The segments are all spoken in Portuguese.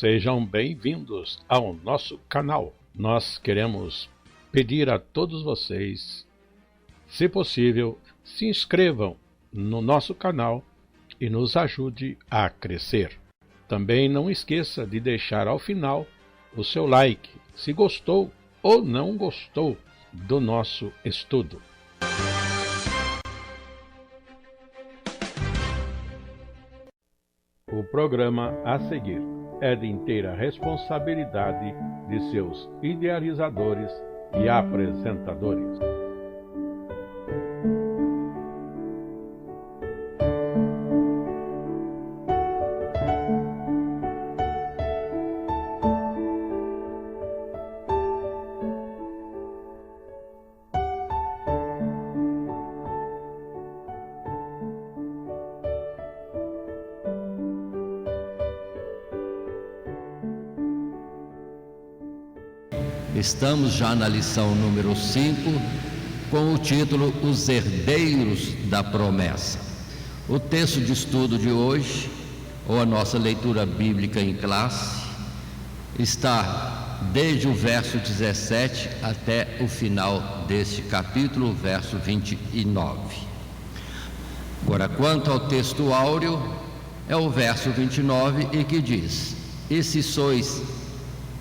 Sejam bem-vindos ao nosso canal. Nós queremos pedir a todos vocês, se possível, se inscrevam no nosso canal e nos ajude a crescer. Também não esqueça de deixar ao final o seu like, se gostou ou não gostou do nosso estudo. O programa a seguir é de inteira responsabilidade de seus idealizadores e apresentadores. Estamos já na lição número 5, com o título Os Herdeiros da Promessa. O texto de estudo de hoje, ou a nossa leitura bíblica em classe, está desde o verso 17 até o final deste capítulo, verso 29. Agora, quanto ao texto áureo, é o verso 29 e que diz: E se sois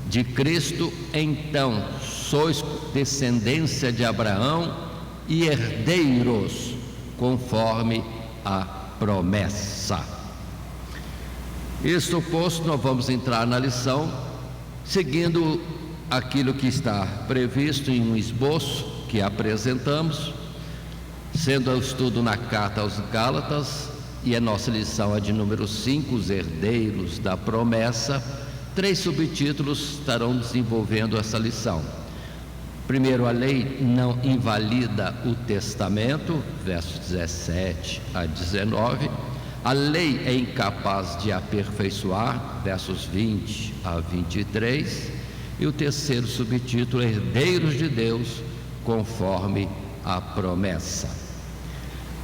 de Cristo, então sois descendência de Abraão e herdeiros conforme a promessa. Isto posto, nós vamos entrar na lição seguindo aquilo que está previsto em um esboço que apresentamos, sendo o estudo na carta aos Gálatas, e a nossa lição é de número 5, os herdeiros da promessa. 3 subtítulos estarão desenvolvendo essa lição. Primeiro, a lei não invalida o testamento, versos 17 a 19. A lei é incapaz de aperfeiçoar, versos 20 a 23. E o terceiro subtítulo, herdeiros de Deus, conforme a promessa.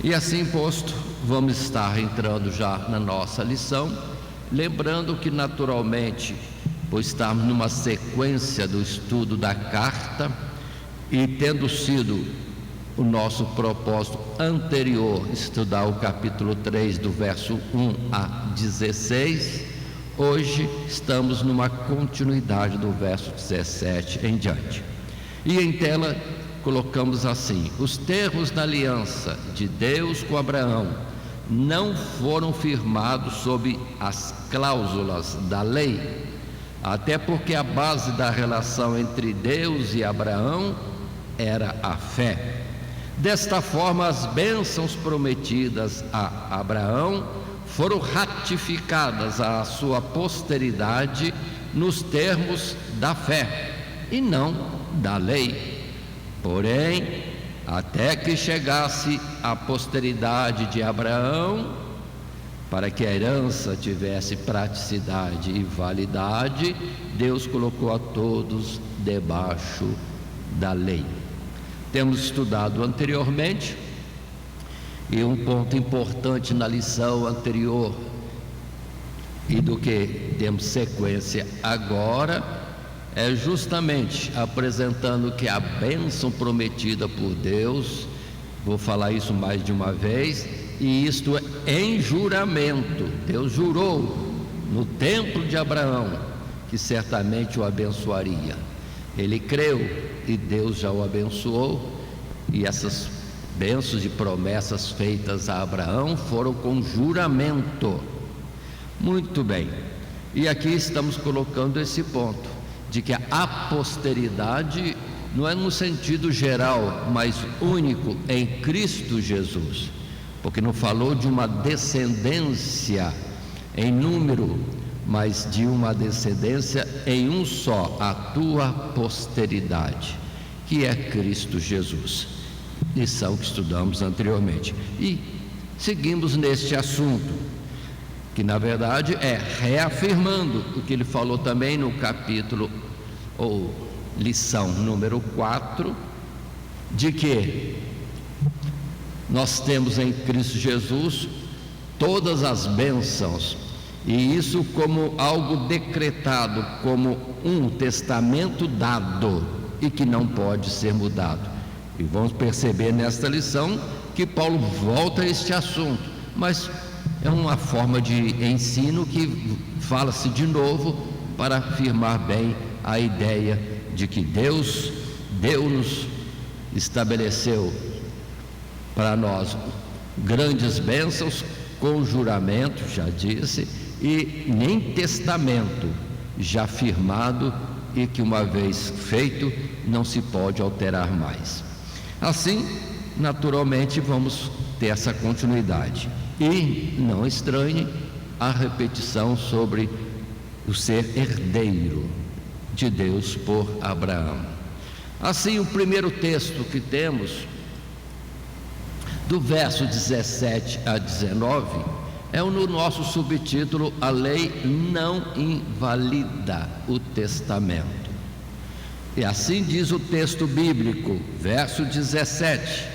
E assim posto, vamos estar entrando já na nossa lição. Lembrando que, naturalmente, por estarmos numa sequência do estudo da carta e tendo sido o nosso propósito anterior estudar o capítulo 3, do verso 1 a 16, hoje estamos numa continuidade do verso 17 em diante. E em tela colocamos assim: os termos da aliança de Deus com Abraão não foram firmados sob as cláusulas da lei, até porque a base da relação entre Deus e Abraão era a fé. Desta forma, as bênçãos prometidas a Abraão foram ratificadas à sua posteridade nos termos da fé e não da lei. Porém, até que chegasse a posteridade de Abraão, para que a herança tivesse praticidade e validade, Deus colocou a todos debaixo da lei. Temos estudado anteriormente, e um ponto importante na lição anterior, e do que temos sequência agora, é justamente apresentando que a bênção prometida por Deus, vou falar isso mais de uma vez, e isto é em juramento. Deus jurou no templo de Abraão que certamente o abençoaria. Ele creu e Deus já o abençoou, e essas bênçãos e promessas feitas a Abraão foram com juramento. Muito bem, e aqui estamos colocando esse ponto de que a posteridade não é no sentido geral, mas único em Cristo Jesus, porque não falou de uma descendência em número, mas de uma descendência em um só, a tua posteridade, que é Cristo Jesus. Lição que estudamos anteriormente. E seguimos neste assunto, que na verdade é reafirmando o que ele falou também no capítulo, ou lição número 4, de que nós temos em Cristo Jesus todas as bênçãos e isso como algo decretado, como um testamento dado e que não pode ser mudado. E vamos perceber nesta lição que Paulo volta a este assunto, mas é uma forma de ensino que fala-se de novo para afirmar bem a ideia de que Deus nos estabeleceu para nós grandes bênçãos com juramento, já disse, e nem testamento já firmado e que uma vez feito não se pode alterar mais. Assim, naturalmente, vamos ter essa continuidade. E não estranhe a repetição sobre o ser herdeiro de Deus por Abraão. Assim, o primeiro texto que temos, do verso 17 a 19, é no nosso subtítulo: a lei não invalida o testamento. E assim diz o texto bíblico, verso 17: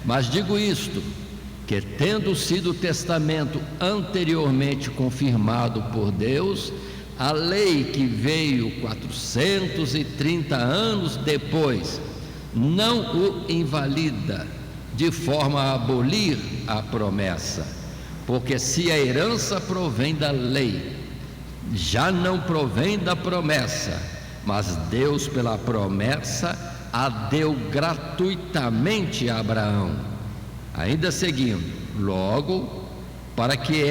mas digo isto, que tendo sido o testamento anteriormente confirmado por Deus, a lei que veio 430 anos depois não o invalida, de forma a abolir a promessa, porque se a herança provém da lei, já não provém da promessa, mas Deus pela promessa a deu gratuitamente a Abraão. Ainda seguindo, logo, para que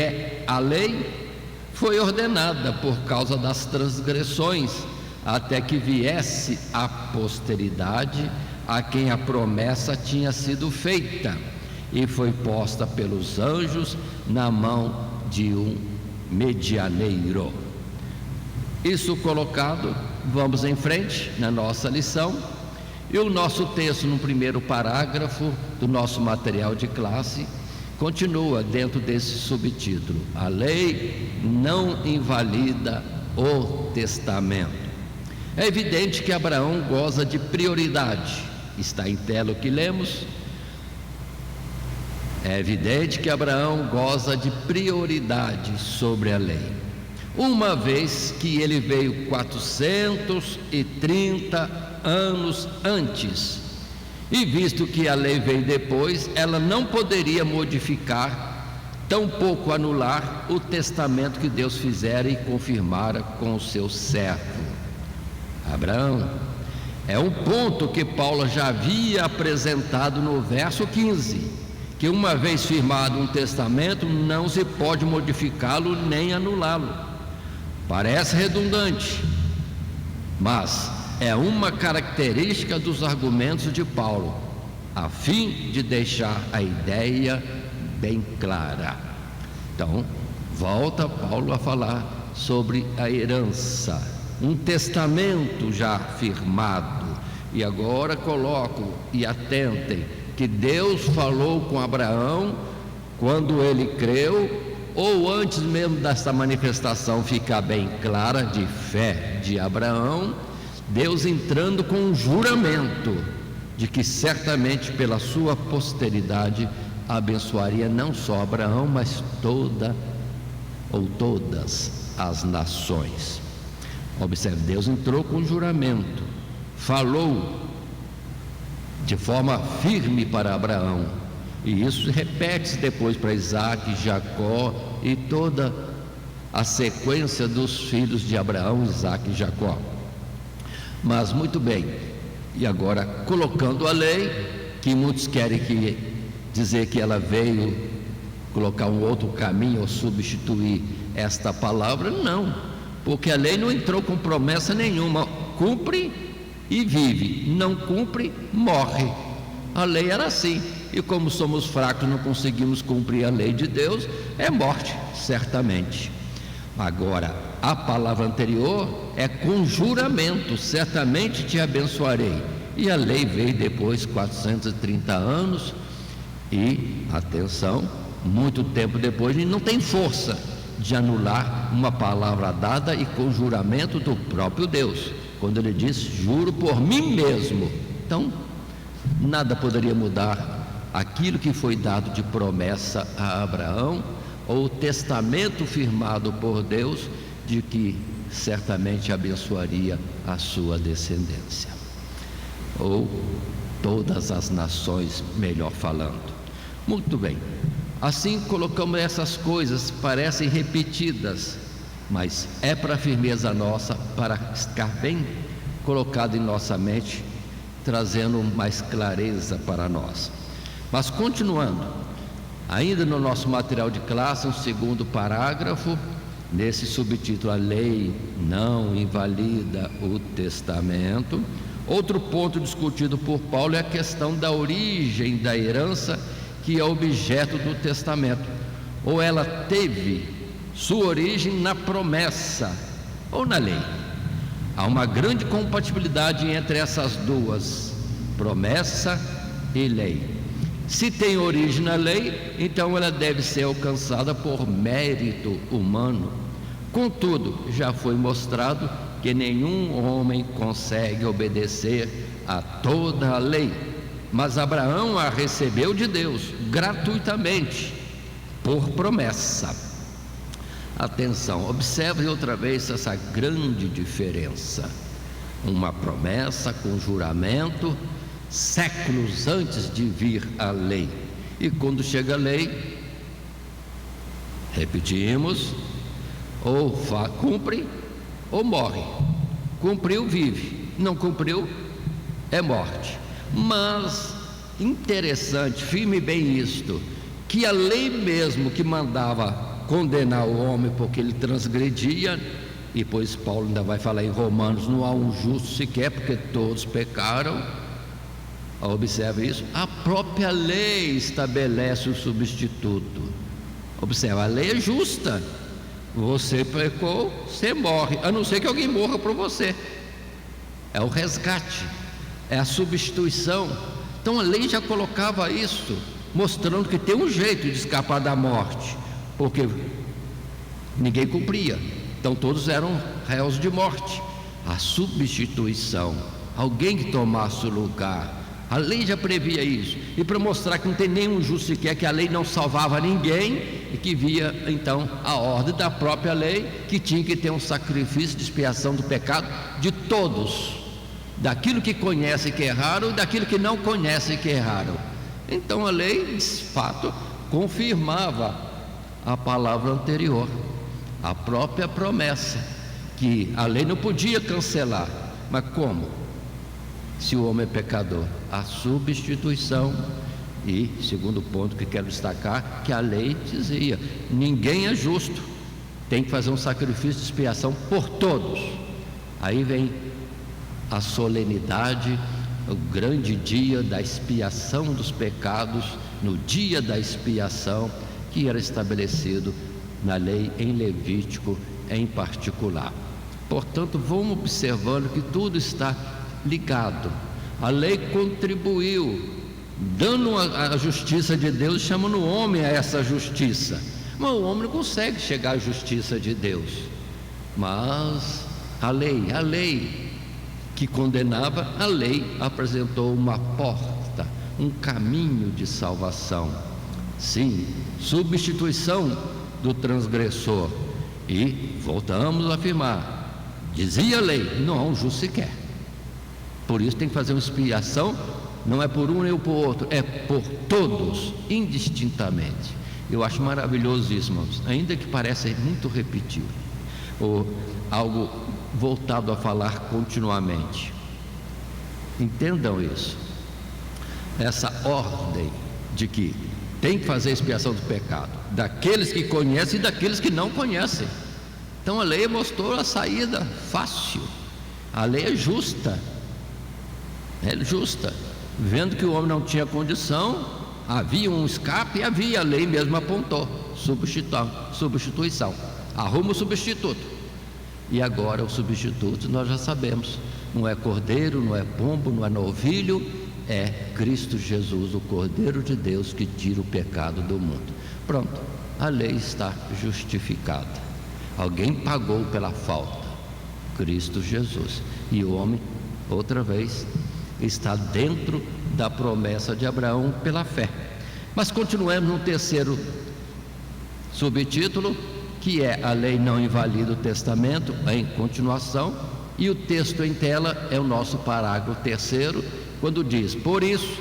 a lei foi ordenada por causa das transgressões, até que viesse a posteridade a quem a promessa tinha sido feita, e foi posta pelos anjos na mão de um medianeiro. Isso colocado, vamos em frente na nossa lição. E o nosso texto, no primeiro parágrafo do nosso material de classe, continua dentro desse subtítulo: a lei não invalida o testamento. É evidente que Abraão goza de prioridade. Está em tela o que lemos. É evidente que Abraão goza de prioridade sobre a lei, uma vez que ele veio 430 anos antes, e visto que a lei veio depois, ela não poderia modificar, tampouco anular o testamento que Deus fizera e confirmara com o seu servo Abraão. É um ponto que Paulo já havia apresentado no verso 15, que uma vez firmado um testamento, não se pode modificá-lo nem anulá-lo. Parece redundante, mas é uma característica dos argumentos de Paulo, a fim de deixar a ideia bem clara. Então, volta Paulo a falar sobre a herança, um testamento já firmado. E agora coloco e atentem que Deus falou com Abraão quando ele creu, ou antes mesmo dessa manifestação ficar bem clara de fé de Abraão, Deus entrando com um juramento de que certamente pela sua posteridade abençoaria não só Abraão, mas todas as nações. Observe, Deus entrou com um juramento, falou de forma firme para Abraão, e isso repete-se depois para Isaac, Jacó e toda a sequência dos filhos de Abraão, Isaac e Jacó. Mas muito bem, e agora colocando a lei, que muitos querem dizer que ela veio colocar um outro caminho ou substituir esta palavra, não, porque a lei não entrou com promessa nenhuma: cumpre e vive, não cumpre, morre. A lei era assim, e como somos fracos, não conseguimos cumprir a lei de Deus, é morte, certamente. Agora, a palavra anterior é com juramento: certamente te abençoarei. E a lei veio depois, 430 anos, e, atenção, muito tempo depois, e não tem força de anular uma palavra dada e com juramento do próprio Deus, quando ele diz: juro por mim mesmo. Então, nada poderia mudar aquilo que foi dado de promessa a Abraão, ou o testamento firmado por Deus de que certamente abençoaria a sua descendência, ou todas as nações, melhor falando. Muito bem, assim colocamos essas coisas, parecem repetidas, mas é para firmeza nossa, para ficar bem colocado em nossa mente, trazendo mais clareza para nós. Mas continuando, ainda no nosso material de classe, um segundo parágrafo, nesse subtítulo: a lei não invalida o testamento. Outro ponto discutido por Paulo é a questão da origem da herança, que é objeto do testamento. Ou ela teve sua origem na promessa ou na lei. Há uma grande compatibilidade entre essas duas, promessa e lei. Se tem origem na lei, então ela deve ser alcançada por mérito humano. Contudo, já foi mostrado que nenhum homem consegue obedecer a toda a lei, mas Abraão a recebeu de Deus gratuitamente, por promessa. Atenção, observe outra vez essa grande diferença: uma promessa com juramento séculos antes de vir a lei, e quando chega a lei, repetimos, ou cumpre ou morre. Cumpriu, vive; não cumpriu, é morte. Mas interessante, firme bem isto, que a lei mesmo que mandava condenar o homem porque ele transgredia, e pois Paulo ainda vai falar em Romanos: não há um justo sequer, porque todos pecaram. Observe isso, a própria lei estabelece o substituto. Observe, a lei é justa. Você pecou, você morre, a não ser que alguém morra por você. É o resgate, é a substituição. Então a lei já colocava isso, mostrando que tem um jeito de escapar da morte, porque ninguém cumpria, então todos eram réus de morte. A substituição, alguém que tomasse o lugar, a lei já previa isso. E para mostrar que não tem nenhum justo sequer, que a lei não salvava ninguém, e que via então a ordem da própria lei, que tinha que ter um sacrifício de expiação do pecado de todos, daquilo que conhece que erraram e daquilo que não conhece que erraram. Então a lei, de fato, confirmava a palavra anterior, a própria promessa, que a lei não podia cancelar. Mas como? Se o homem é pecador, a substituição. E segundo ponto que quero destacar, que a lei dizia: ninguém é justo, tem que fazer um sacrifício de expiação por todos. Aí vem a solenidade, o grande dia da expiação dos pecados, no dia da expiação, que era estabelecido na lei, em Levítico em particular. Portanto, vamos observando que tudo está ligado. A lei contribuiu, dando a justiça de Deus, chamando o homem a essa justiça. Mas o homem não consegue chegar à justiça de Deus. Mas a lei que condenava, a lei apresentou uma porta, um caminho de salvação. Sim, substituição do transgressor. E voltamos a afirmar, dizia a lei: não há um justo sequer. Por isso tem que fazer uma expiação, não é por um nem por outro, é por todos, indistintamente. Eu acho maravilhoso isso, irmãos, ainda que pareça muito repetido, ou algo voltado a falar continuamente. Entendam isso, essa ordem de que tem que fazer a expiação do pecado, daqueles que conhecem e daqueles que não conhecem. Então a lei mostrou a saída fácil, a lei é justa. É justa, vendo que o homem não tinha condição, havia um escape, havia, a lei mesmo apontou, substituição, arruma o substituto. E agora o substituto nós já sabemos, não é cordeiro, não é pombo, não é novilho, é Cristo Jesus, o Cordeiro de Deus, que tira o pecado do mundo. Pronto, a lei está justificada, alguém pagou pela falta, Cristo Jesus, e o homem, outra vez, está dentro da promessa de Abraão pela fé. Mas continuemos no terceiro subtítulo, que é a lei não invalida o testamento, em continuação, e o texto em tela é o nosso parágrafo 3º, quando diz: por isso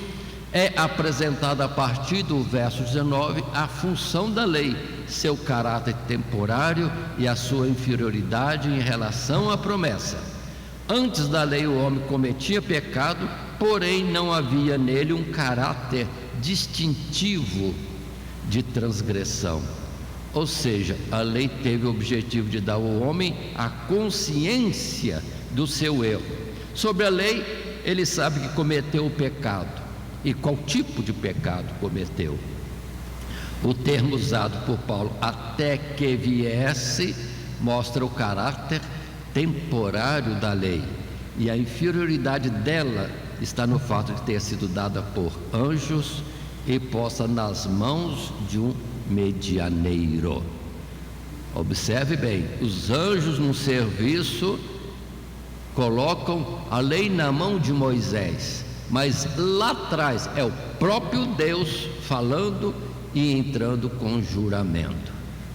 é apresentada a partir do verso 19 a função da lei, seu caráter temporário e a sua inferioridade em relação à promessa. Antes da lei o homem cometia pecado, porém não havia nele um caráter distintivo de transgressão. Ou seja, a lei teve o objetivo de dar ao homem a consciência do seu erro. Sobre a lei, ele sabe que cometeu o pecado e qual tipo de pecado cometeu. O termo usado por Paulo, até que viesse, mostra o caráter temporário da lei, e a inferioridade dela está no fato de ter sido dada por anjos e posta nas mãos de um medianeiro. Observe bem, os anjos no serviço colocam a lei na mão de Moisés, mas lá atrás é o próprio Deus falando e entrando com juramento.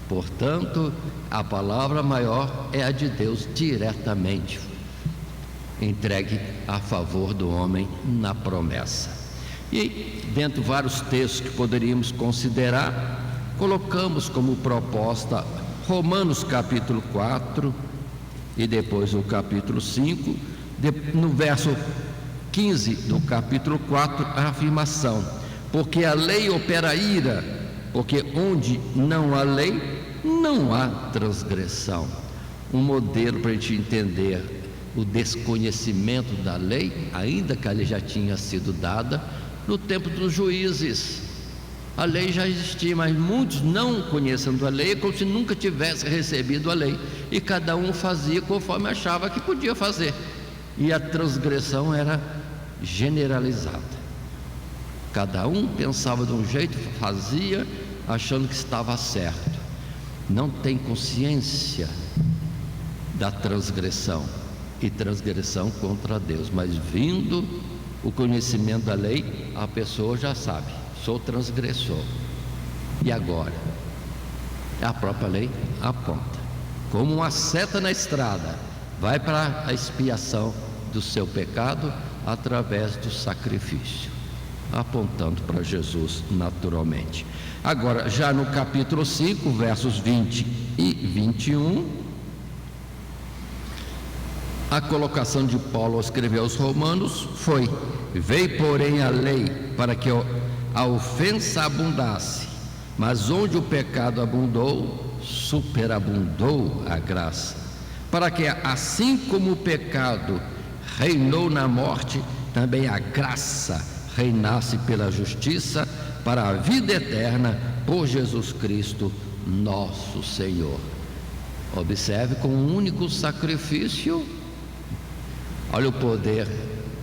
Portanto, a palavra maior é a de Deus diretamente entregue a favor do homem na promessa. E dentro de vários textos que poderíamos considerar, colocamos como proposta Romanos capítulo 4 e depois o capítulo 5, no verso 15 do capítulo 4, a afirmação: porque a lei opera ira, porque onde não há lei, não há transgressão. Um modelo para a gente entender o desconhecimento da lei, ainda que a lei já tinha sido dada no tempo dos juízes. A lei já existia, mas muitos, não conhecendo a lei, como se nunca tivesse recebido a lei, e cada um fazia conforme achava que podia fazer, e a transgressão era generalizada. Cada um pensava de um jeito, fazia achando que estava certo. Não tem consciência da transgressão, e transgressão contra Deus, mas vindo o conhecimento da lei, a pessoa já sabe: sou transgressor. E agora? A própria lei aponta, como uma seta na estrada, vai para a expiação do seu pecado através do sacrifício, apontando para Jesus naturalmente. Agora, já no capítulo 5, versos 20 e 21, a colocação de Paulo ao escrever aos Romanos foi: veio porém a lei para que a ofensa abundasse, mas onde o pecado abundou, superabundou a graça, para que assim como o pecado reinou na morte, também a graça reinasse pela justiça para a vida eterna por Jesus Cristo nosso Senhor. Observe, com um único sacrifício, olha o poder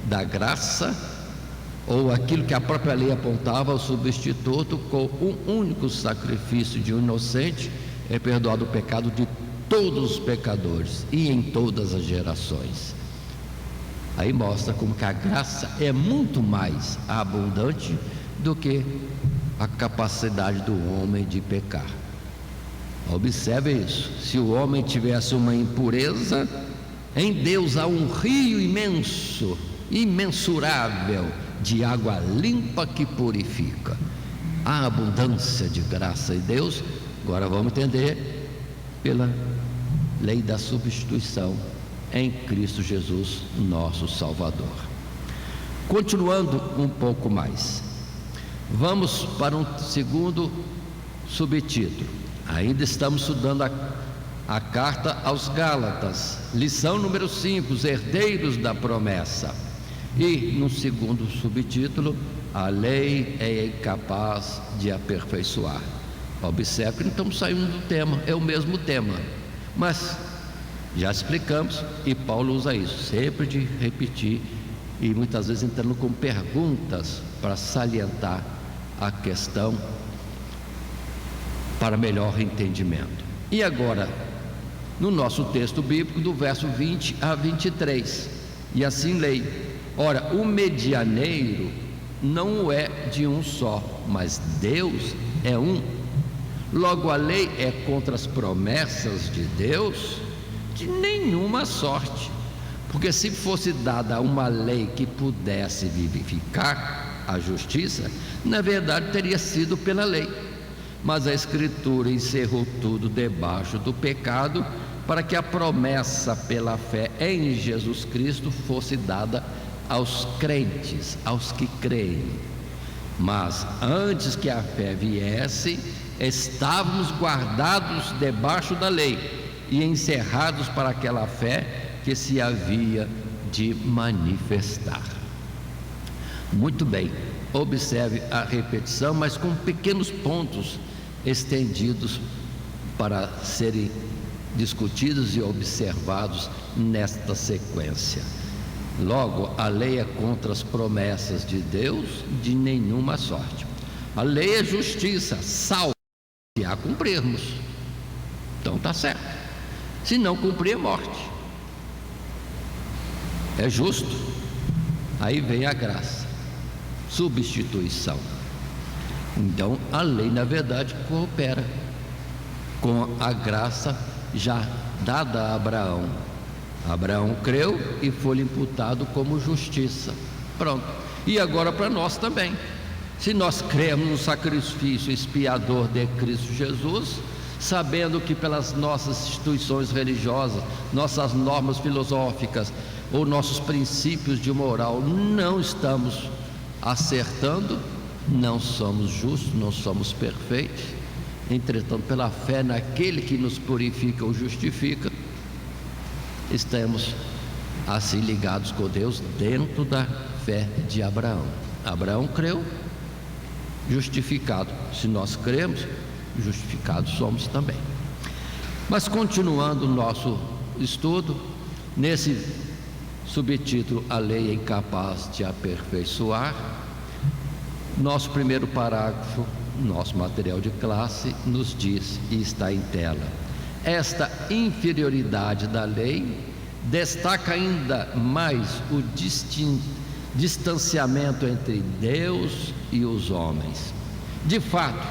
da graça, ou aquilo que a própria lei apontava, o substituto, com um único sacrifício de um inocente é perdoado o pecado de todos os pecadores e em todas as gerações. Aí mostra como que a graça é muito mais abundante do que a capacidade do homem de pecar. Observe isso: se o homem tivesse uma impureza, em Deus há um rio imenso, imensurável, de água limpa que purifica. A abundância de graça em Deus, agora vamos entender pela lei da substituição em Cristo Jesus, nosso Salvador. Continuando um pouco mais, vamos para um segundo subtítulo. Ainda estamos estudando a carta aos Gálatas, lição número 5, os herdeiros da promessa. E no segundo subtítulo, a lei é incapaz de aperfeiçoar. Observe que não estamos saindo do tema, é o mesmo tema, mas já explicamos, e Paulo usa isso, sempre de repetir, e muitas vezes entrando com perguntas para salientar a questão para melhor entendimento. E agora, no nosso texto bíblico, do verso 20 a 23, e assim lei: ora, o medianeiro não é de um só, mas Deus é um, Logo, a lei é contra as promessas de Deus de nenhuma sorte, porque se fosse dada uma lei que pudesse vivificar a justiça, na verdade teria sido pela lei. Mas a Escritura encerrou tudo debaixo do pecado, para que a promessa pela fé em Jesus Cristo fosse dada aos crentes, aos que creem. Mas antes que a fé viesse, estávamos guardados debaixo da lei e encerrados para aquela fé que se havia de manifestar. Muito bem, observe a repetição, mas com pequenos pontos estendidos para serem discutidos e observados nesta sequência. Logo, a lei é contra as promessas de Deus de nenhuma sorte. A lei é justiça, salva, se a cumprirmos. Então está certo. Se não cumprir, é morte. É justo. Aí vem a graça, substituição. Então a lei, na verdade, coopera com a graça já dada a Abraão. Abraão creu e foi imputado como justiça. Pronto. E agora para nós também. Se nós cremos no sacrifício expiador de Cristo Jesus, sabendo que pelas nossas instituições religiosas, nossas normas filosóficas ou nossos princípios de moral não estamos acertando, não somos justos, não somos perfeitos, entretanto, pela fé naquele que nos purifica ou justifica, estamos assim ligados com Deus dentro da fé de Abraão. Abraão creu, justificado. Se nós cremos, justificados somos também. Mas continuando o nosso estudo, nesse subtítulo, a lei é incapaz de aperfeiçoar, nosso primeiro parágrafo, nosso material de classe, nos diz, e está em tela: esta inferioridade da lei destaca ainda mais o distanciamento entre Deus e os homens. De fato,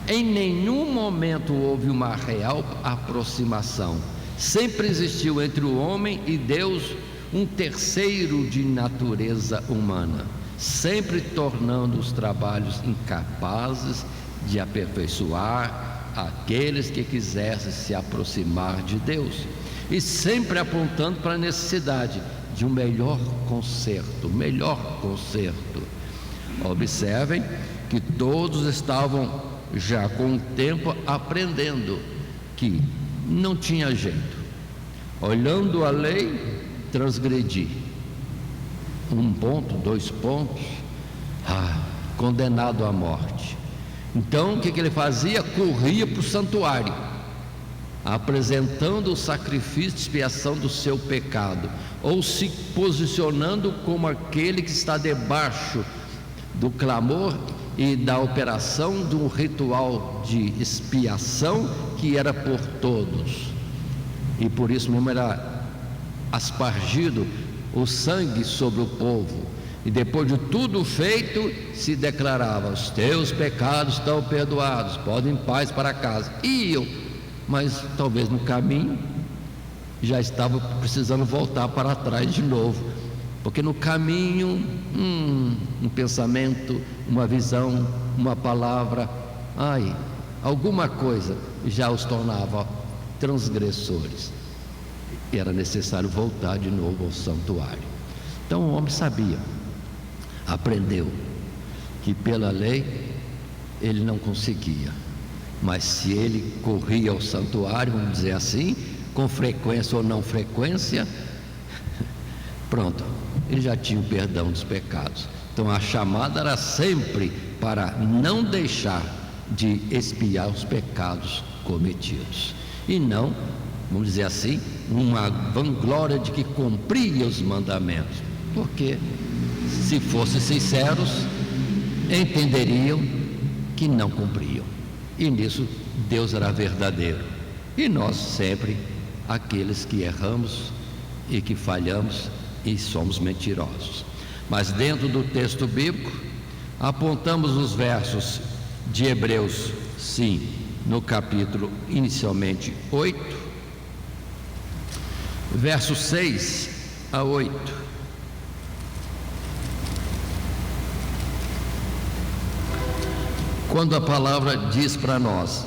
em nenhum momento houve uma real aproximação. Sempre existiu entre o homem e Deus um terceiro de natureza humana, sempre tornando os trabalhos incapazes de aperfeiçoar aqueles que quisessem se aproximar de Deus, e sempre apontando para a necessidade de um melhor conserto. Observem que todos estavam já com o tempo aprendendo que não tinha jeito. Olhando a lei, transgredir. 1 ponto, 2 pontos, condenado à morte. Então o que ele fazia? Corria para o santuário, apresentando o sacrifício de expiação do seu pecado, ou se posicionando como aquele que está debaixo do clamor e da operação de um ritual de expiação que era por todos, e por isso mesmo era aspargido o sangue sobre o povo, e depois de tudo feito se declarava: os teus pecados estão perdoados, podem ir em paz para casa. Iam, mas talvez no caminho já estava precisando voltar para trás de novo, porque no caminho um pensamento, uma visão, uma palavra, alguma coisa já os tornava transgressores. Era necessário voltar de novo ao santuário. Então o homem sabia, aprendeu que pela lei ele não conseguia, mas se ele corria ao santuário, vamos dizer assim, com frequência ou não frequência, pronto, ele já tinha o perdão dos pecados. Então a chamada era sempre para não deixar de expiar os pecados cometidos, e não, vamos dizer assim, uma vanglória de que cumpria os mandamentos, porque se fossem sinceros, entenderiam que não cumpriam, e nisso Deus era verdadeiro, e nós sempre aqueles que erramos e que falhamos e somos mentirosos. Mas dentro do texto bíblico apontamos os versos de Hebreus 5, no capítulo inicialmente 8, versos 6 a 8. Quando a palavra diz para nós,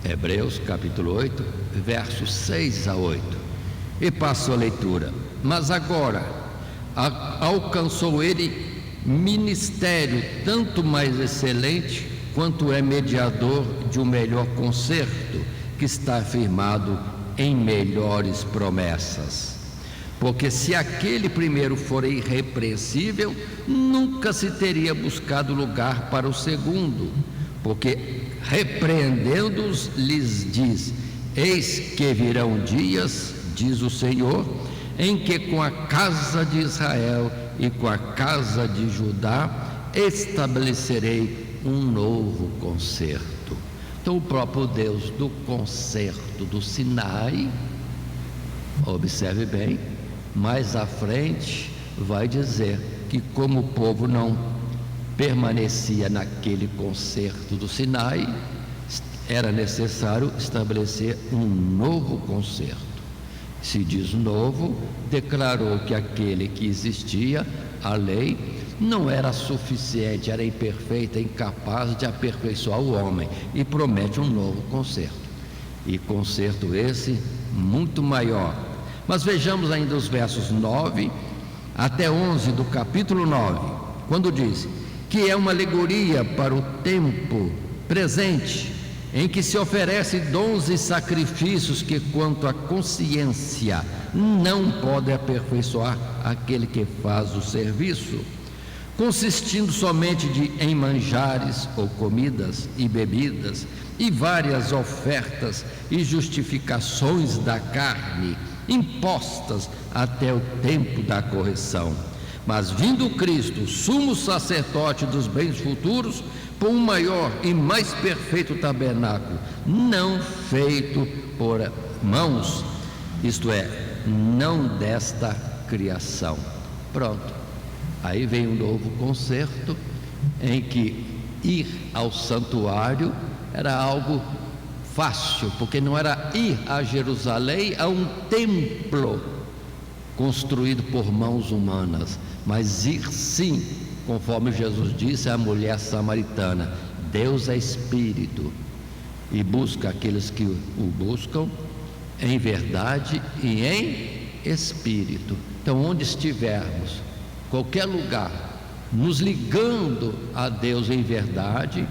Hebreus capítulo 8, versos 6 a 8, e passo a leitura: mas agora alcançou ele ministério tanto mais excelente, quanto é mediador de um melhor concerto, que está firmado em melhores promessas. Porque se aquele primeiro fora irrepreensível, nunca se teria buscado lugar para o segundo, porque repreendendo-os lhes diz: eis que virão dias, diz o Senhor, em que com a casa de Israel e com a casa de Judá estabelecerei um novo concerto. Então o próprio Deus do concerto do Sinai, observe bem, mais à frente vai dizer que como o povo não permanecia naquele concerto do Sinai, era necessário estabelecer um novo concerto. Se diz novo, declarou que aquele que existia, a lei, não era suficiente, era imperfeita, incapaz de aperfeiçoar o homem, e promete um novo concerto, e concerto esse muito maior. Mas vejamos ainda os versos 9 até 11 do capítulo 9, quando diz que é uma alegoria para o tempo presente, em que se oferece dons e sacrifícios que, quanto à consciência, não pode aperfeiçoar aquele que faz o serviço, consistindo somente em manjares ou comidas e bebidas e várias ofertas e justificações da carne, impostas até o tempo da correção. Mas vindo Cristo, sumo sacerdote dos bens futuros, por um maior e mais perfeito tabernáculo, não feito por mãos, isto é, não desta criação. Pronto, aí vem um novo concerto, em que ir ao santuário era algo fácil, porque não era ir a Jerusalém, a um templo construído por mãos humanas, mas ir sim, conforme Jesus disse à mulher samaritana: Deus é espírito e busca aqueles que o buscam em verdade e em espírito. Então, onde estivermos, qualquer lugar, nos ligando a Deus em verdade,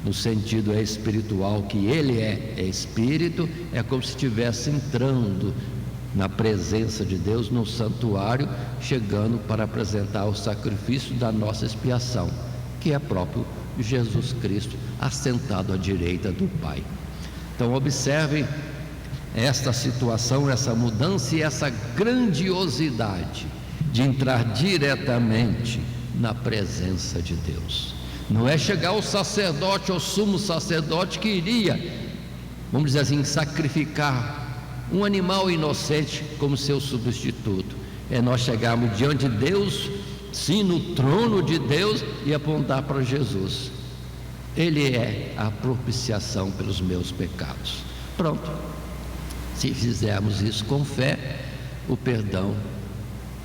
no sentido espiritual, que Ele é espírito, é como se estivesse entrando na presença de Deus, no santuário, chegando para apresentar o sacrifício da nossa expiação, que é próprio Jesus Cristo, assentado à direita do Pai. Então observem esta situação, essa mudança e essa grandiosidade de entrar diretamente na presença de Deus. Não é chegar ao sacerdote, ao sumo sacerdote, que iria, vamos dizer assim, sacrificar um animal inocente como seu substituto. É nós chegarmos diante de Deus, sim, no trono de Deus, e apontar para Jesus. Ele é a propiciação pelos meus pecados. Pronto. Se fizermos isso com fé, o perdão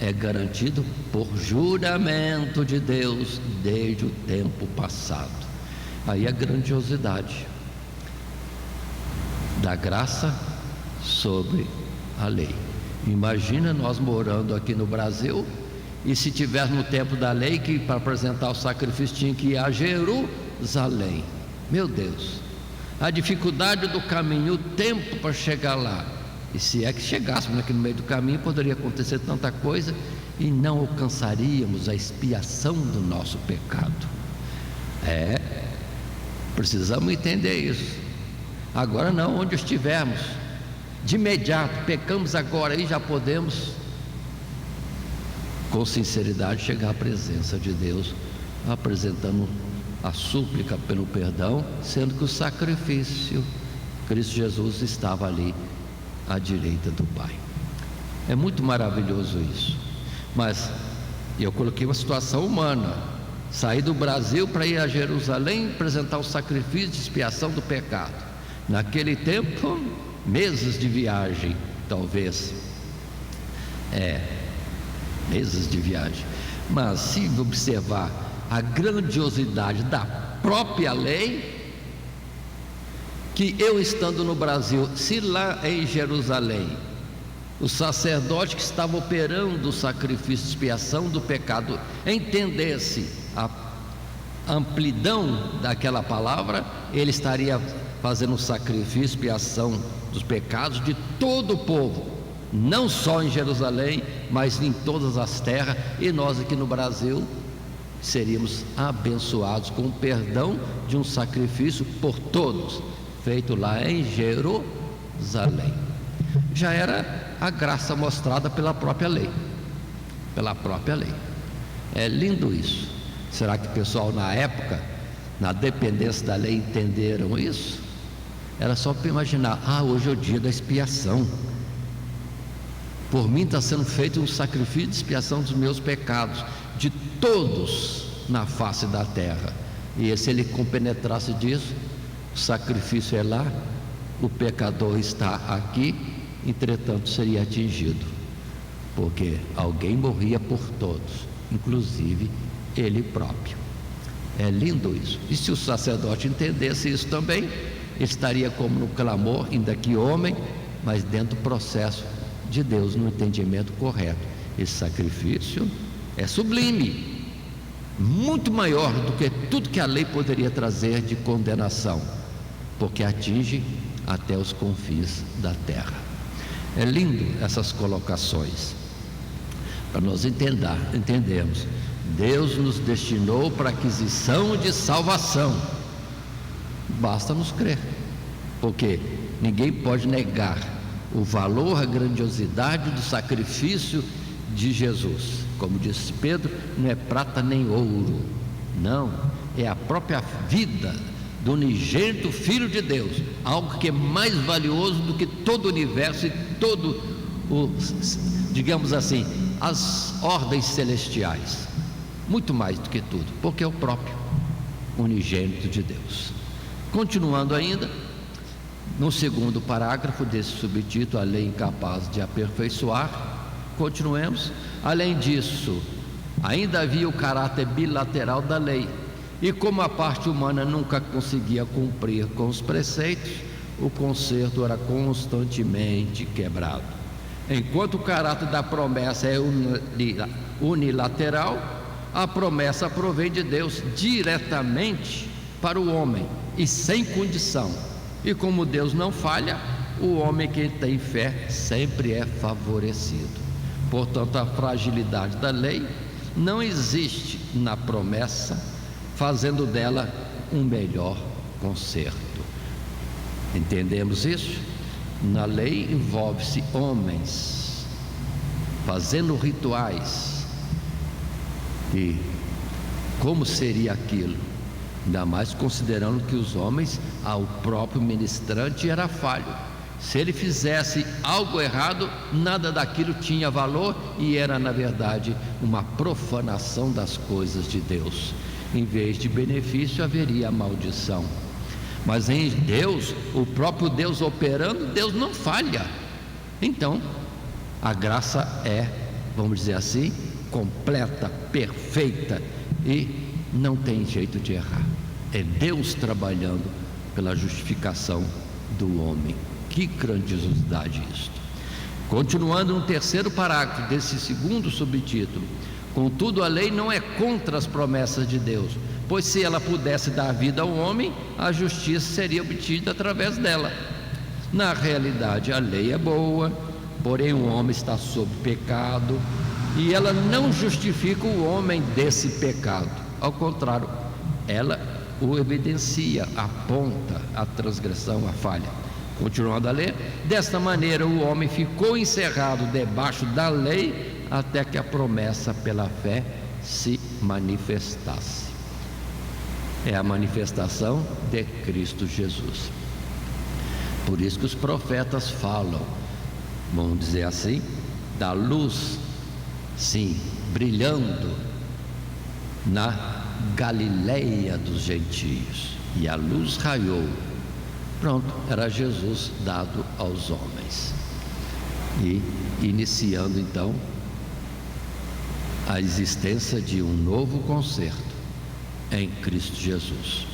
é garantido por juramento de Deus desde o tempo passado. Aí a grandiosidade da graça sobre a lei. Imagina nós morando aqui no Brasil, e se tivéssemos no tempo da lei, que para apresentar o sacrifício tinha que ir a Jerusalém. Meu Deus, a dificuldade do caminho, o tempo para chegar lá. E se é que chegássemos aqui no meio do caminho, poderia acontecer tanta coisa e não alcançaríamos a expiação do nosso pecado. Precisamos entender isso. Agora não, onde estivermos, de imediato, pecamos agora e já podemos, com sinceridade, chegar à presença de Deus, apresentando a súplica pelo perdão, sendo que o sacrifício, Cristo Jesus, estava ali à direita do Pai. É muito maravilhoso isso. Mas eu coloquei uma situação humana: sair do Brasil para ir a Jerusalém apresentar o sacrifício de expiação do pecado. Naquele tempo, meses de viagem, talvez. Meses de viagem. Mas se observar a grandiosidade da própria lei, que eu estando no Brasil, se lá em Jerusalém o sacerdote que estava operando o sacrifício de expiação do pecado entendesse a amplidão daquela palavra, ele estaria fazendo o sacrifício, expiação dos pecados de todo o povo, não só em Jerusalém, mas em todas as terras. E nós aqui no Brasil seríamos abençoados com o perdão de um sacrifício por todos, feito lá em Jerusalém. Já era a graça mostrada pela própria lei. É lindo isso. Será que o pessoal na época, na dependência da lei, entenderam isso? Era só para imaginar: hoje é o dia da expiação, por mim está sendo feito um sacrifício de expiação dos meus pecados, de todos na face da terra. E se ele compenetrasse disso, o sacrifício é lá, o pecador está aqui, entretanto seria atingido, porque alguém morria por todos, inclusive ele próprio. É lindo isso. E se o sacerdote entendesse isso também, ele estaria como no clamor, ainda que homem, mas dentro do processo de Deus, no entendimento correto. Esse sacrifício é sublime, muito maior do que tudo que a lei poderia trazer de condenação, porque atinge até os confins da terra. É lindo essas colocações, para nós entendermos. Deus nos destinou para a aquisição de salvação, basta nos crer, porque ninguém pode negar o valor, a grandiosidade do sacrifício de Jesus. Como disse Pedro, não é prata nem ouro, não, é a própria vida do unigênito Filho de Deus, algo que é mais valioso do que todo o universo e todo digamos assim, as ordens celestiais, muito mais do que tudo, porque é o próprio unigênito de Deus. Continuando ainda, no segundo parágrafo desse subtítulo, a lei incapaz de aperfeiçoar, continuemos. Além disso, ainda havia o caráter bilateral da lei, e como a parte humana nunca conseguia cumprir com os preceitos, o conserto era constantemente quebrado. Enquanto o caráter da promessa é unilateral, a promessa provém de Deus diretamente para o homem e sem condição. E como Deus não falha, o homem que tem fé sempre é favorecido. Portanto, a fragilidade da lei não existe na promessa, fazendo dela um melhor conserto. Entendemos isso? Na lei envolve-se homens fazendo rituais, e como seria aquilo? Ainda mais considerando que os homens, ao próprio ministrante era falho. Se ele fizesse algo errado, nada daquilo tinha valor e era na verdade uma profanação das coisas de Deus. Em vez de benefício, haveria maldição. Mas em Deus, o próprio Deus operando, Deus não falha. Então, a graça é, vamos dizer assim, completa, perfeita, e não tem jeito de errar. É Deus trabalhando pela justificação do homem. Que grandiosidade isto! Continuando no terceiro parágrafo desse segundo subtítulo: contudo, a lei não é contra as promessas de Deus, pois se ela pudesse dar vida ao homem, a justiça seria obtida através dela. Na realidade, a lei é boa, porém o homem está sob pecado, e ela não justifica o homem desse pecado. Ao contrário, ela o evidencia, aponta a transgressão, a falha. Continuando a ler: desta maneira o homem ficou encerrado debaixo da lei, até que a promessa pela fé se manifestasse. É a manifestação de Cristo Jesus. Por isso que os profetas falam, vamos dizer assim, da luz, sim, brilhando na Galileia dos gentios, e a luz raiou Pronto, era Jesus dado aos homens. E iniciando então a existência de um novo concerto em Cristo Jesus.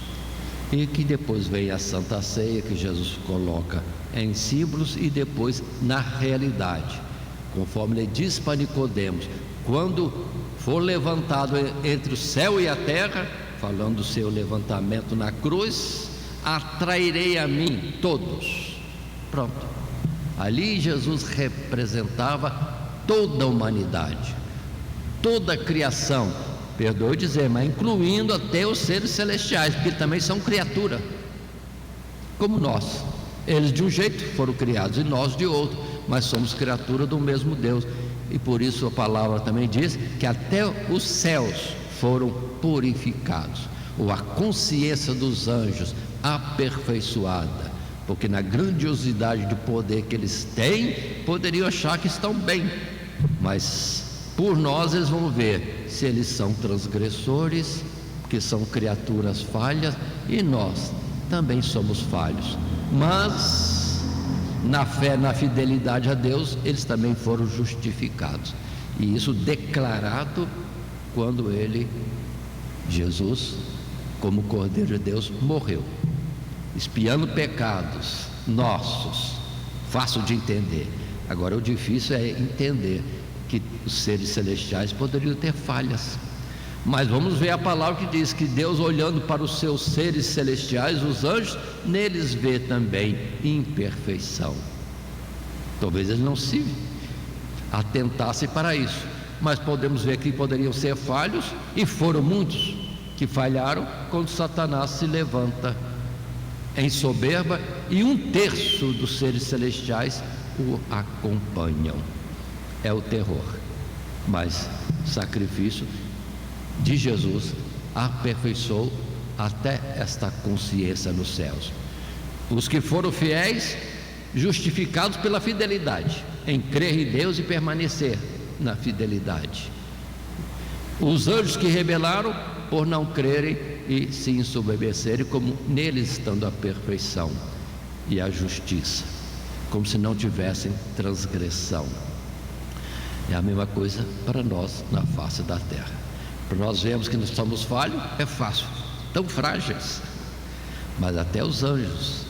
E que depois vem a Santa Ceia, que Jesus coloca em símbolos e depois na realidade, conforme ele diz para Nicodemos: quando for levantado entre o céu e a terra, falando do seu levantamento na cruz, atrairei a mim todos. Pronto, ali Jesus representava toda a humanidade, toda a criação, perdoe dizer, mas incluindo até os seres celestiais, porque também são criatura como nós. Eles de um jeito foram criados e nós de outro, mas somos criatura do mesmo Deus. E por isso a palavra também diz que até os céus foram purificados, ou a consciência dos anjos aperfeiçoada, porque na grandiosidade de poder que eles têm, poderiam achar que estão bem, mas por nós eles vão ver se eles são transgressores, que são criaturas falhas, e nós também somos falhos, mas na fé, na fidelidade a Deus, eles também foram justificados, e isso declarado quando Jesus, como Cordeiro de Deus, morreu, expiando pecados nossos. Fácil de entender. Agora o difícil é entender que os seres celestiais poderiam ter falhas, mas vamos ver a palavra que diz que Deus, olhando para os seus seres celestiais, os anjos, neles vê também imperfeição. Talvez eles não se atentassem para isso, mas podemos ver que poderiam ser falhos, e foram muitos que falharam quando Satanás se levanta em soberba, e 1/3 dos seres celestiais o acompanham. É o terror, mas o sacrifício de Jesus aperfeiçoou até esta consciência nos céus. Os que foram fiéis, justificados pela fidelidade, em crer em Deus e permanecer na fidelidade. Os anjos que rebelaram por não crerem e se ensoberbecerem, como neles estando a perfeição e a justiça, como se não tivessem transgressão. É a mesma coisa para nós na face da terra. Para nós vemos que nós somos falhos, é fácil, tão frágeis, mas até os anjos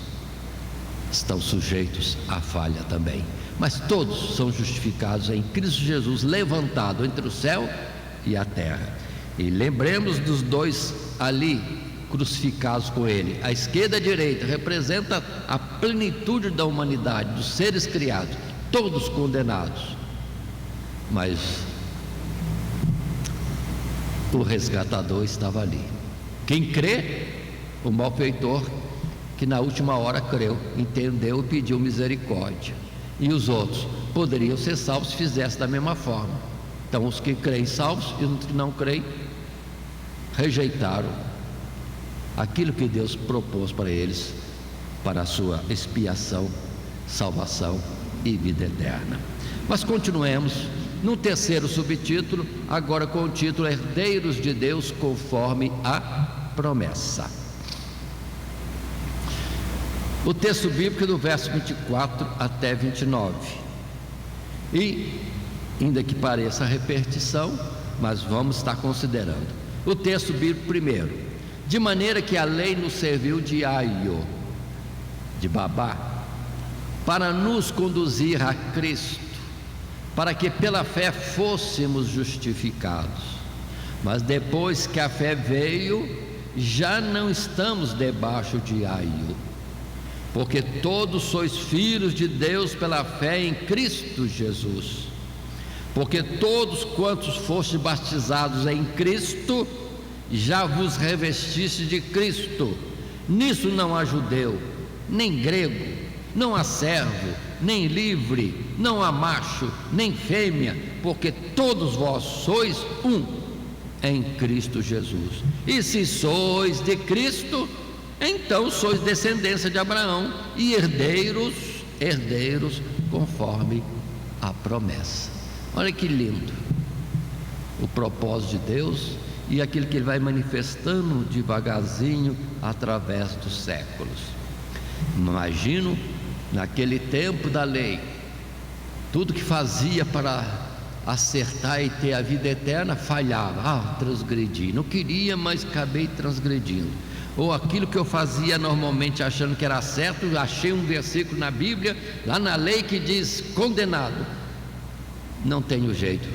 estão sujeitos à falha também. Mas todos são justificados em Cristo Jesus, levantado entre o céu e a terra. E lembremos dos dois ali crucificados com ele, a esquerda e a direita, representa a plenitude da humanidade, dos seres criados, todos condenados, mas o resgatador estava ali. Quem crê, o malfeitor que na última hora creu, entendeu e pediu misericórdia, e os outros poderiam ser salvos se fizessem da mesma forma. Então os que creem salvos e os que não creem rejeitaram aquilo que Deus propôs para eles, para a sua expiação, salvação e vida eterna. Mas continuemos no terceiro subtítulo, agora com o título Herdeiros de Deus conforme a promessa. O texto bíblico é do verso 24 até 29. E, ainda que pareça repetição, mas vamos estar considerando. O texto bíblico primeiro: de maneira que a lei nos serviu de aio, de babá, para nos conduzir a Cristo, para que pela fé fôssemos justificados. Mas depois que a fé veio, já não estamos debaixo de aio, porque todos sois filhos de Deus pela fé em Cristo Jesus. Porque todos quantos fostes batizados em Cristo, já vos revestiste de Cristo. Nisso não há judeu, nem grego, não há servo, nem livre, não há macho, nem fêmea, porque todos vós sois um em Cristo Jesus. E se sois de Cristo, então sois descendência de Abraão e herdeiros conforme a promessa. Olha que lindo o propósito de Deus e aquilo que Ele vai manifestando devagarzinho através dos séculos. Imagino, naquele tempo da lei, tudo que fazia para acertar e ter a vida eterna falhava. Transgredi, não queria, mas acabei transgredindo. Ou aquilo que eu fazia normalmente achando que era certo, achei um versículo na Bíblia, lá na lei, que diz condenado. Não tenho jeito,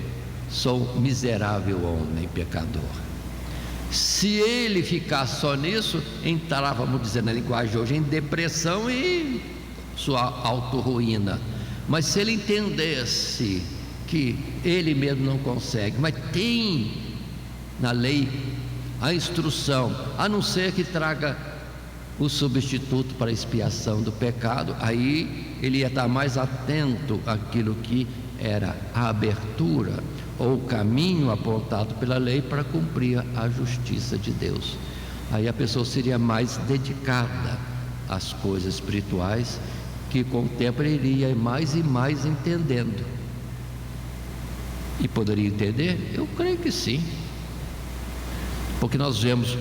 sou miserável homem, pecador. Se ele ficasse só nisso, entrava, vamos dizer na linguagem de hoje, em depressão e sua autorruína. Mas se ele entendesse que ele mesmo não consegue, mas tem na lei a instrução, a não ser que traga o substituto para a expiação do pecado, aí ele ia estar mais atento àquilo que era a abertura ou o caminho apontado pela lei para cumprir a justiça de Deus. Aí a pessoa seria mais dedicada às coisas espirituais, que com o tempo ele iria mais e mais entendendo. E poderia entender? Eu creio que sim, porque nós vemos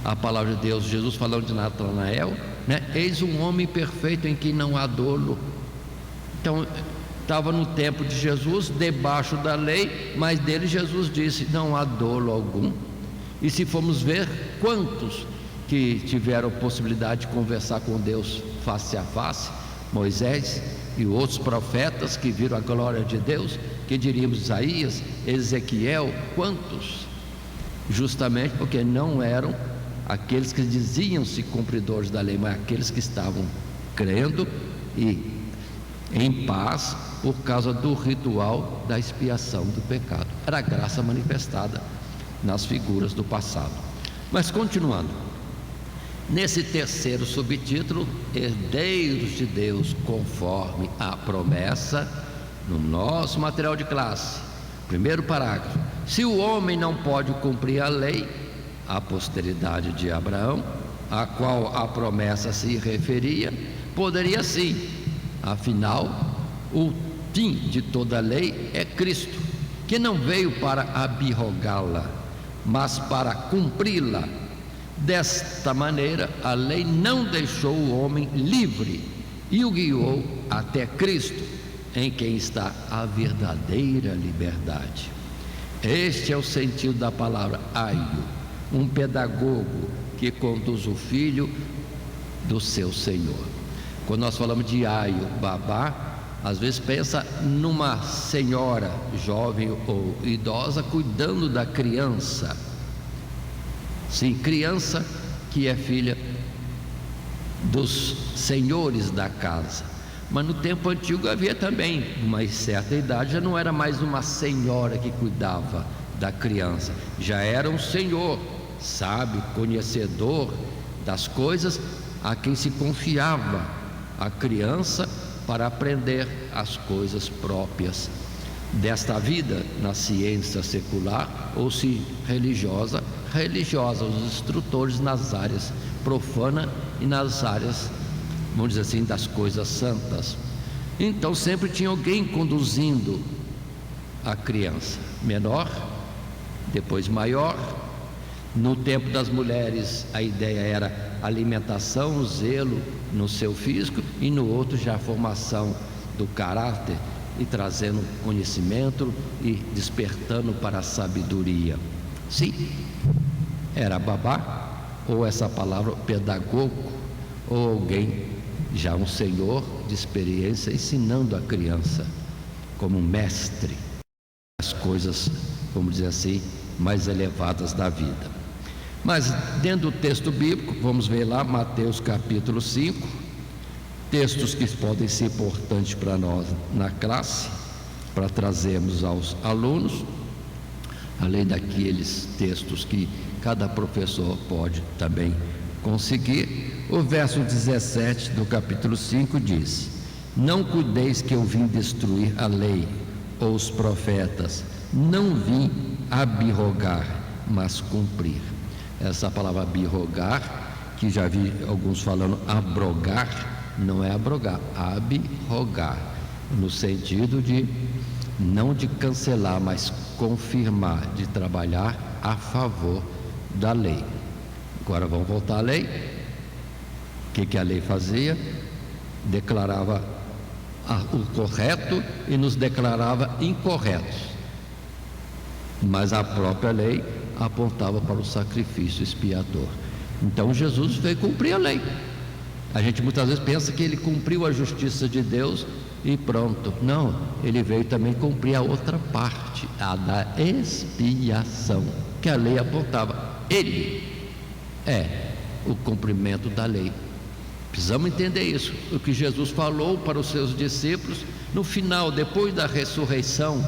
a palavra de Deus, Jesus falando de Natanael, né? Eis um homem perfeito em quem não há dolo. Então estava no tempo de Jesus, debaixo da lei, mas dele Jesus disse: não há dolo algum. E se formos ver, quantos que tiveram possibilidade de conversar com Deus face a face? Moisés e outros profetas que viram a glória de Deus, que diríamos Isaías, Ezequiel, quantos? Justamente porque não eram aqueles que diziam-se cumpridores da lei, mas aqueles que estavam crendo e em paz por causa do ritual da expiação do pecado. Era a graça manifestada nas figuras do passado. Mas continuando, nesse terceiro subtítulo, herdeiros de Deus conforme a promessa, no nosso material de classe, primeiro parágrafo: se o homem não pode cumprir a lei, a posteridade de Abraão, a qual a promessa se referia, poderia sim. Afinal, o fim de toda a lei é Cristo, que não veio para abrogá-la, mas para cumpri-la. Desta maneira, a lei não deixou o homem livre e o guiou até Cristo, em quem está a verdadeira liberdade. Este é o sentido da palavra aio, um pedagogo que conduz o filho do seu Senhor. Quando nós falamos de aio, babá, às vezes pensa numa senhora jovem ou idosa cuidando da criança. Sim, criança que é filha dos senhores da casa. Mas no tempo antigo havia também, uma certa idade, já não era mais uma senhora que cuidava da criança, já era um senhor, sábio, conhecedor das coisas, a quem se confiava a criança para aprender as coisas próprias desta vida, na ciência secular ou se religiosa, os instrutores nas áreas profana e nas áreas, vamos dizer assim, das coisas santas. Então sempre tinha alguém conduzindo a criança, menor, depois maior. No tempo das mulheres, a ideia era alimentação, zelo no seu físico, e no outro já a formação do caráter e trazendo conhecimento e despertando para a sabedoria. Sim, era babá, ou essa palavra pedagogo, ou alguém, já um senhor de experiência, ensinando a criança como mestre as coisas, vamos dizer assim, mais elevadas da vida. Mas dentro do texto bíblico, vamos ver lá Mateus capítulo 5, textos que podem ser importantes para nós na classe, para trazermos aos alunos, além daqueles textos que cada professor pode também conseguir. O verso 17 do capítulo 5 diz: não cuideis que eu vim destruir a lei ou os profetas, não vim abrogar, mas cumprir. Essa palavra abrogar, que já vi alguns falando abrogar, não é abrogar, abrogar, no sentido de não de cancelar, mas confirmar, de trabalhar a favor da lei. Agora vamos voltar à lei. O que a lei fazia? Declarava o correto e nos declarava incorretos. Mas a própria lei apontava para o sacrifício expiatório. Então Jesus veio cumprir a lei. A gente muitas vezes pensa que ele cumpriu a justiça de Deus e pronto. Não, ele veio também cumprir a outra parte, a da expiação, que a lei apontava. Ele é o cumprimento da lei. Precisamos entender isso. O que Jesus falou para os seus discípulos no final, depois da ressurreição,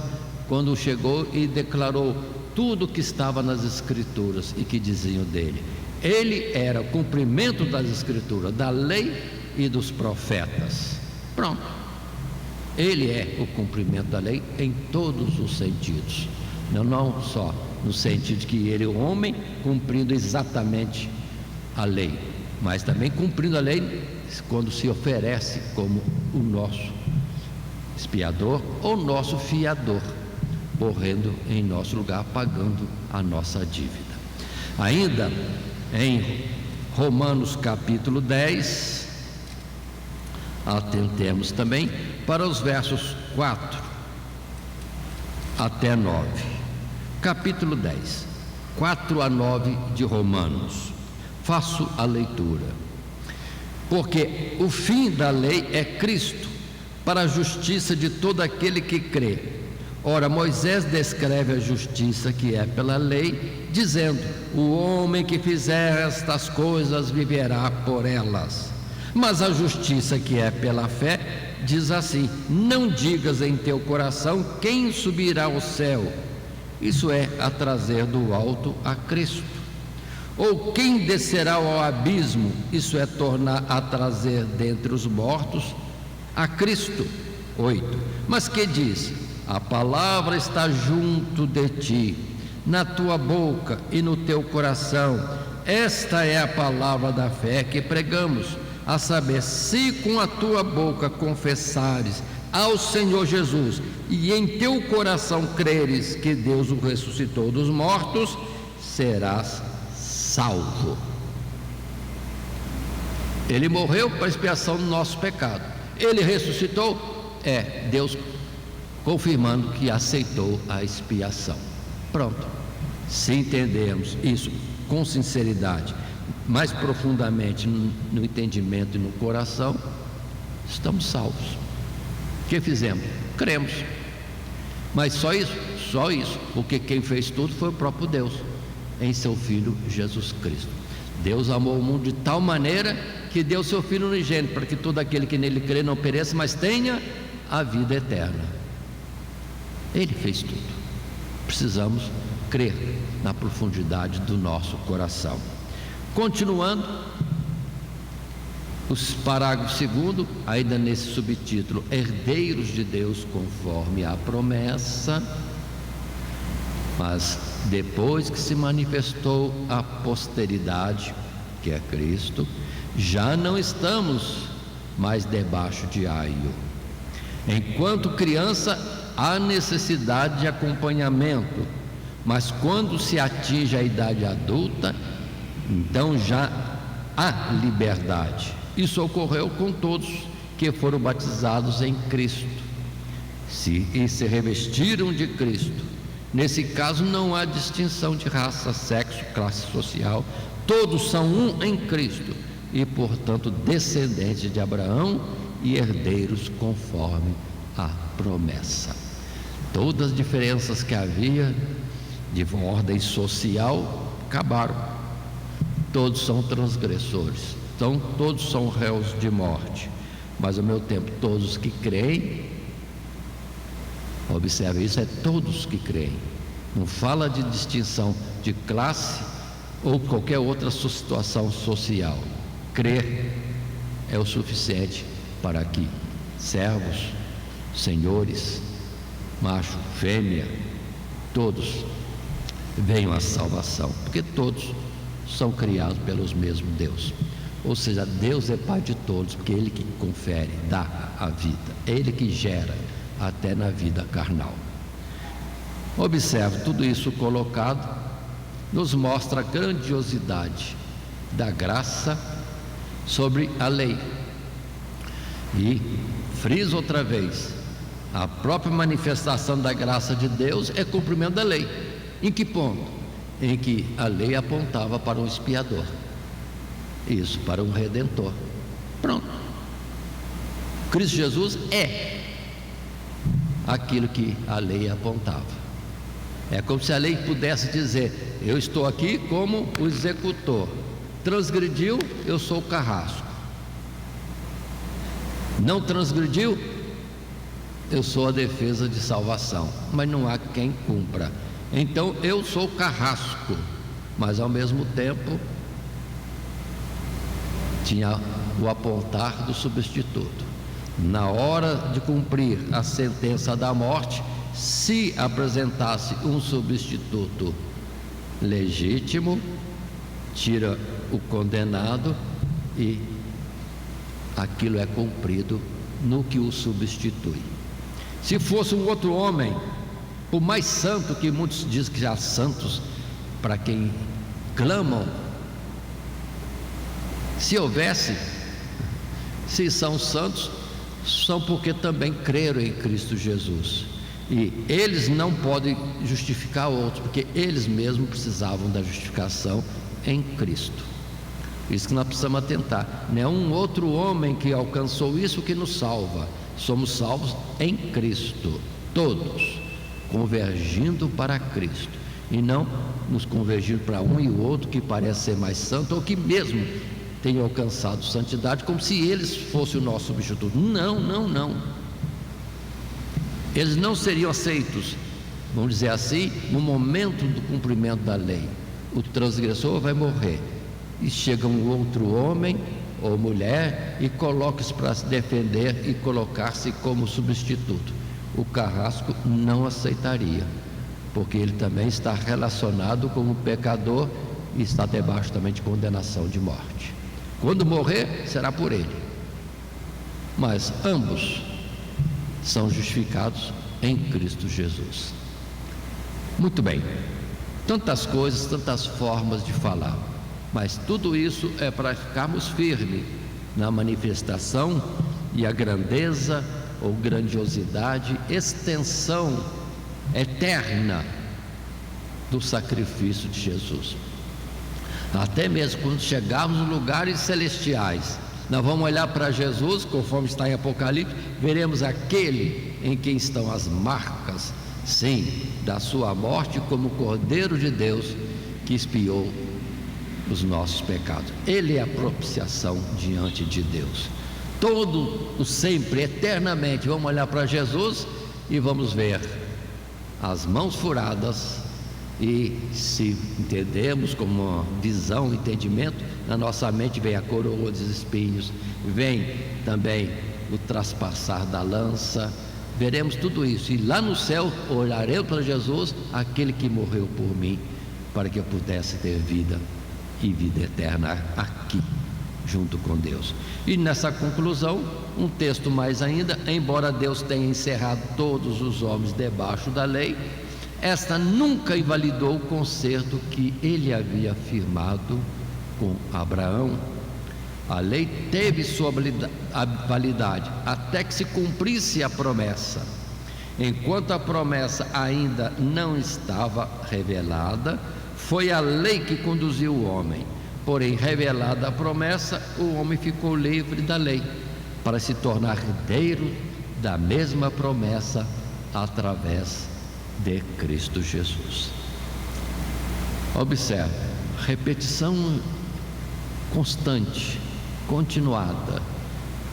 quando chegou e declarou tudo o que estava nas Escrituras e que diziam dele. Ele era o cumprimento das Escrituras, da lei e dos profetas. Pronto. Ele é o cumprimento da lei em todos os sentidos. Não só no sentido de que ele é o homem cumprindo exatamente a lei, mas também cumprindo a lei quando se oferece como o nosso expiador ou nosso fiador, morrendo em nosso lugar, pagando a nossa dívida. Ainda em Romanos capítulo 10, atentemos também para os versos 4 até 9. Capítulo 10, 4 a 9 de Romanos. Faço a leitura. Porque o fim da lei é Cristo, para a justiça de todo aquele que crê. Ora, Moisés descreve a justiça que é pela lei, dizendo: o homem que fizer estas coisas viverá por elas. Mas a justiça que é pela fé diz assim: não digas em teu coração quem subirá ao céu, isso é, a trazer do alto a Cristo. Ou quem descerá ao abismo, isso é, tornar a trazer dentre os mortos a Cristo. 8. Mas que diz? A palavra está junto de ti, na tua boca e no teu coração. Esta é a palavra da fé que pregamos, a saber, se com a tua boca confessares ao Senhor Jesus e em teu coração creres que Deus o ressuscitou dos mortos, serás salvo. Ele morreu para a expiação do nosso pecado. Ele ressuscitou, Deus confirmando que aceitou a expiação. Pronto. Se entendermos isso com sinceridade, mais profundamente no entendimento e no coração, estamos salvos. O que fizemos? Cremos. Mas só isso, porque quem fez tudo foi o próprio Deus, em seu Filho Jesus Cristo. Deus amou o mundo de tal maneira que deu seu Filho unigênito, para que todo aquele que nele crê não pereça, mas tenha a vida eterna. Ele fez tudo. Precisamos crer na profundidade do nosso coração. Continuando, o parágrafo 2, ainda nesse subtítulo, herdeiros de Deus conforme a promessa. Mas depois que se manifestou a posteridade, que é Cristo, já não estamos mais debaixo de aio. Enquanto criança, há necessidade de acompanhamento, mas quando se atinge a idade adulta, então já há liberdade. Isso ocorreu com todos que foram batizados em Cristo e se revestiram de Cristo. Nesse caso não há distinção de raça, sexo, classe social, todos são um em Cristo e, portanto, descendentes de Abraão e herdeiros conforme a promessa. Todas as diferenças que havia de ordem social acabaram. Todos são transgressores, então todos são réus de morte, mas ao mesmo tempo todos que creem, observe isso, é todos que creem. Não fala de distinção de classe ou qualquer outra situação social. Crer é o suficiente para que servos, senhores, macho, fêmea, todos venham à salvação, porque todos são criados pelos mesmos Deus. Ou seja, Deus é Pai de todos, porque Ele que confere, dá a vida, é Ele que gera até na vida carnal. Observe, tudo isso colocado nos mostra a grandiosidade da graça sobre a lei. E friso outra vez, a própria manifestação da graça de Deus é cumprimento da lei. Em que ponto? Em que a lei apontava para um expiador, isso, para um redentor. Pronto. Cristo Jesus é aquilo que a lei apontava. É como se a lei pudesse dizer: eu estou aqui como o executor, transgrediu, eu sou o carrasco, não transgrediu, eu sou a defesa de salvação, mas não há quem cumpra. Então eu sou o carrasco, mas ao mesmo tempo tinha o apontar do substituto. Na hora de cumprir a sentença da morte, se apresentasse um substituto legítimo, tira o condenado e aquilo é cumprido no que o substitui. Se fosse um outro homem, por mais santo que muitos dizem que há santos para quem clamam, se houvesse, se são santos, são porque também creram em Cristo Jesus, e eles não podem justificar outros, porque eles mesmos precisavam da justificação em Cristo. Isso que nós precisamos atentar. Não é um outro homem que alcançou isso que nos salva. Somos salvos em Cristo, todos convergindo para Cristo, e não nos convergindo para um e o outro que parece ser mais santo, ou que mesmo tenham alcançado santidade, como se eles fossem o nosso substituto. Não, não, não. Eles não seriam aceitos, vamos dizer assim, no momento do cumprimento da lei. O transgressor vai morrer, e chega um outro homem ou mulher e coloca-se para se defender e colocar-se como substituto. O carrasco não aceitaria, porque ele também está relacionado com o pecador e está debaixo também de condenação de morte. Quando morrer, será por ele. Mas ambos são justificados em Cristo Jesus. Muito bem, tantas coisas, tantas formas de falar, mas tudo isso é para ficarmos firmes na manifestação e a grandeza ou grandiosidade, extensão eterna do sacrifício de Jesus. Até mesmo quando chegarmos nos lugares celestiais, nós vamos olhar para Jesus, conforme está em Apocalipse, veremos aquele em quem estão as marcas, sim, da sua morte, como Cordeiro de Deus que expiou os nossos pecados. Ele é a propiciação diante de Deus. Todo o sempre, eternamente, vamos olhar para Jesus e vamos ver as mãos furadas. E se entendemos como uma visão, entendimento, na nossa mente vem a coroa dos espinhos, vem também o traspassar da lança, veremos tudo isso, e lá no céu olharemos para Jesus, aquele que morreu por mim, para que eu pudesse ter vida e vida eterna aqui, junto com Deus. E nessa conclusão, um texto mais ainda: embora Deus tenha encerrado todos os homens debaixo da lei, esta nunca invalidou o concerto que ele havia firmado com Abraão. A lei teve sua validade até que se cumprisse a promessa. Enquanto a promessa ainda não estava revelada, foi a lei que conduziu o homem. Porém, revelada a promessa, o homem ficou livre da lei, para se tornar herdeiro da mesma promessa através de Cristo Jesus. Observe, repetição constante, continuada,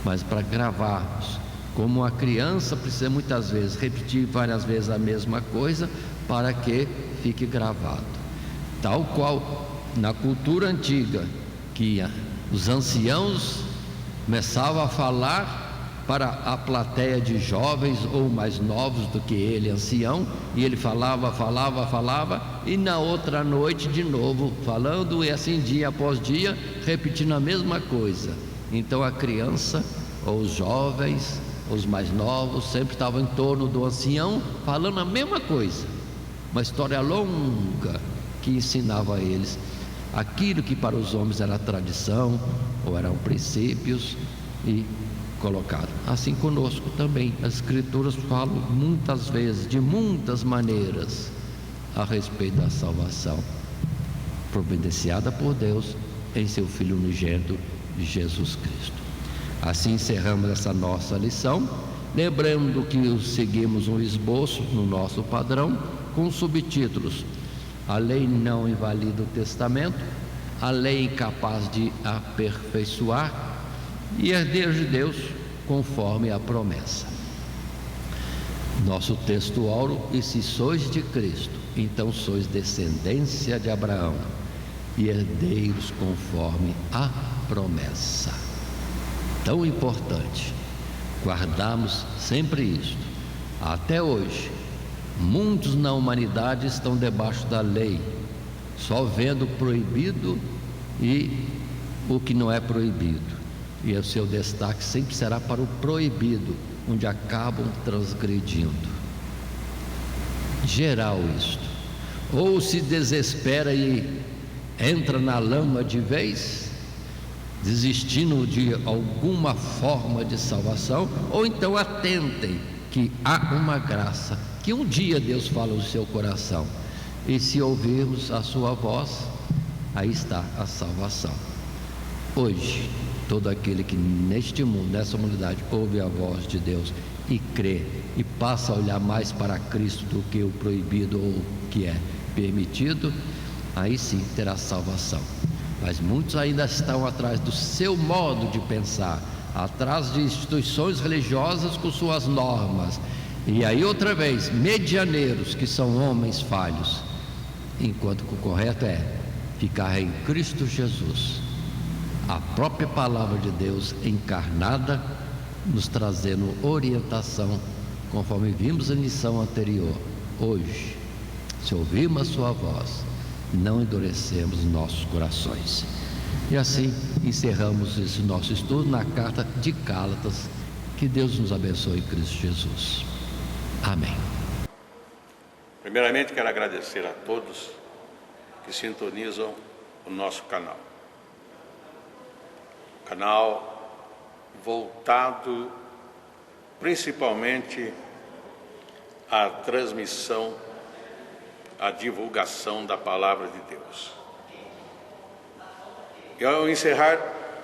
mas para gravarmos. Como a criança precisa muitas vezes repetir várias vezes a mesma coisa para que fique gravado. Tal qual na cultura antiga, que os anciãos começavam a falar para a plateia de jovens ou mais novos do que ele, ancião, e ele falava, e na outra noite de novo falando, e assim dia após dia, repetindo a mesma coisa. Então a criança, ou os jovens, os mais novos, sempre estavam em torno do ancião, falando a mesma coisa, uma história longa que ensinava a eles aquilo que para os homens era tradição, ou eram princípios e colocados. Assim conosco também, as Escrituras falam muitas vezes, de muitas maneiras, a respeito da salvação, providenciada por Deus em seu Filho unigênito, Jesus Cristo. Assim encerramos essa nossa lição, lembrando que seguimos um esboço no nosso padrão, com subtítulos: a lei não invalida o testamento, a lei incapaz de aperfeiçoar e herdeiros de Deus conforme a promessa. Nosso texto ouro: e se sois de Cristo, então sois descendência de Abraão e herdeiros conforme a promessa. Tão importante guardarmos sempre isto. Até hoje, muitos na humanidade estão debaixo da lei, só vendo o proibido e o que não é proibido, e o seu destaque sempre será para o proibido, onde acabam transgredindo. Geral isto. Ou se desespera e entra na lama de vez, desistindo de alguma forma de salvação, ou então atentem que há uma graça, que um dia Deus fala no seu coração, e se ouvirmos a sua voz, aí está a salvação. Hoje, todo aquele que neste mundo, nessa humanidade, ouve a voz de Deus e crê, e passa a olhar mais para Cristo do que o proibido ou o que é permitido, aí sim terá salvação. Mas muitos ainda estão atrás do seu modo de pensar, atrás de instituições religiosas com suas normas, e aí outra vez, medianeiros, que são homens falhos, enquanto que o correto é ficar em Cristo Jesus, a própria palavra de Deus encarnada, nos trazendo orientação, conforme vimos na lição anterior. Hoje, se ouvirmos a sua voz, não endurecemos nossos corações. E assim encerramos esse nosso estudo na carta de Gálatas. Que Deus nos abençoe em Cristo Jesus. Amém. Primeiramente, quero agradecer a todos que sintonizam o nosso canal. Canal voltado principalmente à transmissão, à divulgação da Palavra de Deus. E ao encerrar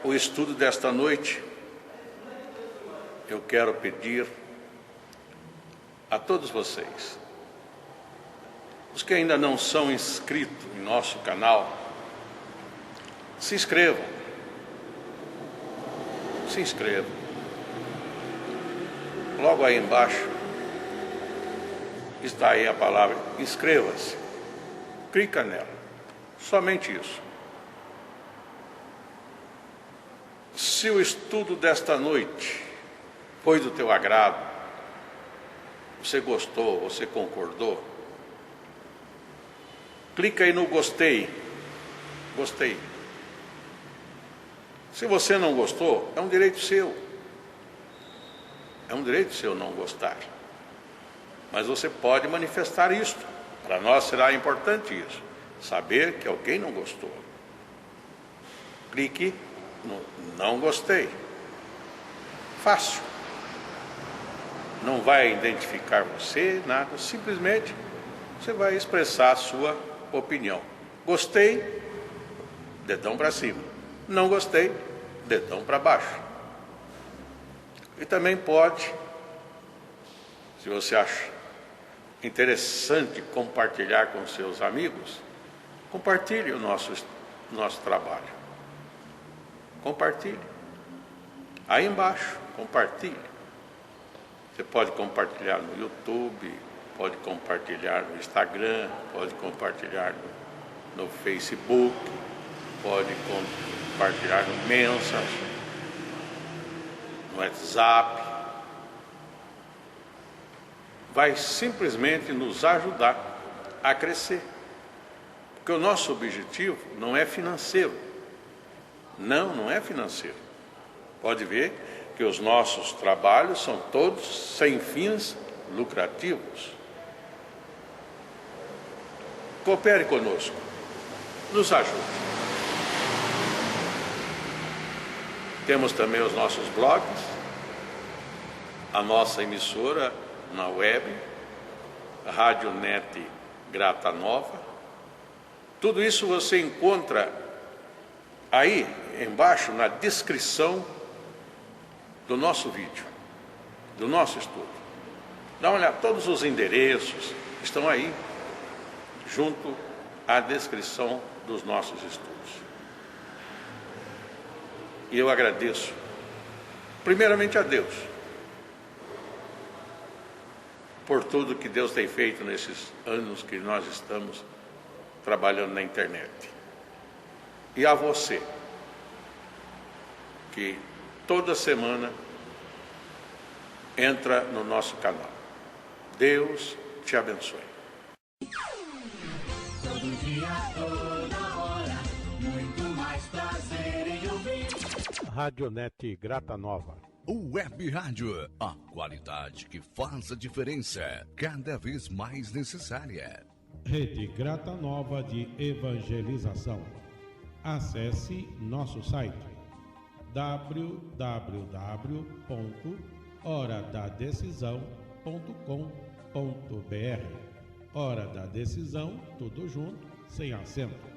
o estudo desta noite, eu quero pedir a todos vocês, os que ainda não são inscritos em nosso canal, se inscrevam. Se inscrevam. Logo aí embaixo está aí a palavra inscreva-se. Clica nela. Somente isso. Se o estudo desta noite foi do teu agrado, você gostou, você concordou, clica aí no gostei. Gostei. Se você não gostou, é um direito seu. É um direito seu não gostar. Mas você pode manifestar isto. Para nós será importante isso. Saber que alguém não gostou. Clique no não gostei. Fácil. Não vai identificar você, nada. Simplesmente você vai expressar a sua opinião. Gostei, dedão para cima. Não gostei, dedão para baixo. E também pode, se você acha interessante compartilhar com seus amigos, compartilhe o nosso trabalho. Compartilhe. Aí embaixo, compartilhe. Você pode compartilhar no YouTube, pode compartilhar no Instagram, pode compartilhar no Facebook, pode compartilhar no Messenger, no WhatsApp. Vai simplesmente nos ajudar a crescer. Porque o nosso objetivo não é financeiro. Não é financeiro. Pode ver que os nossos trabalhos são todos sem fins lucrativos. Coopere conosco. Nos ajude. Temos também os nossos blogs, a nossa emissora na web, a Rádio Net Grata Nova. Tudo isso você encontra aí embaixo na descrição do nosso vídeo, do nosso estudo. Dá uma olhada, todos os endereços estão aí, junto à descrição dos nossos estudos. E eu agradeço, primeiramente a Deus, por tudo que Deus tem feito nesses anos que nós estamos trabalhando na internet. E a você, que toda semana entra no nosso canal. Deus te abençoe. Todo dia, toda hora, muito mais prazer em ouvir. Radionet Grata Nova. Web Rádio, a qualidade que faz a diferença, cada vez mais necessária. Rede Grata Nova de Evangelização. Acesse nosso site www.horadadecisão.com.br. Hora da Decisão, tudo junto, sem acento.